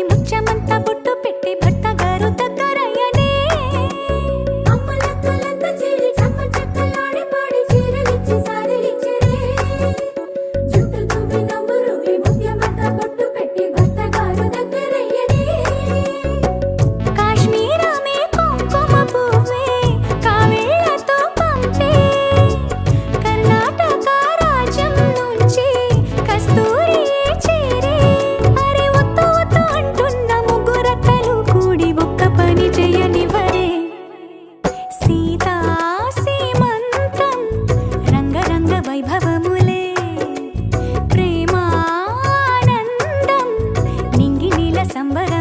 ముచ్చమంతా బొట్టు పెట్టి భర్త గారు దగ్గరయ్యనే అమ్మలక్కలంతా చేరి చమ్మ చక్కలాడి పాడి చీరలిచ్చి సారిలిచ్చిరే జుట్టు తువ్వి నవ్వు రువ్వి ముత్యమంతా బొట్టు పెట్టి భర్త గారు దగ్గరయ్యనే కాశ్మీరమే కుంకుమ పువ్వే కావేళ్లతో పంపే కర్ణాటక రాజ్యం నుంచి కస్తూరియే చేరే అరే ఒత్తు ఒత్తు అంటున్న ముగ్గురత్తలు కూడి ఒక్క పని చేయనివ్వరే సీతా సీమంతం రంగరంగ వైభవములే ప్రేమానందం నింగి నీల సంబర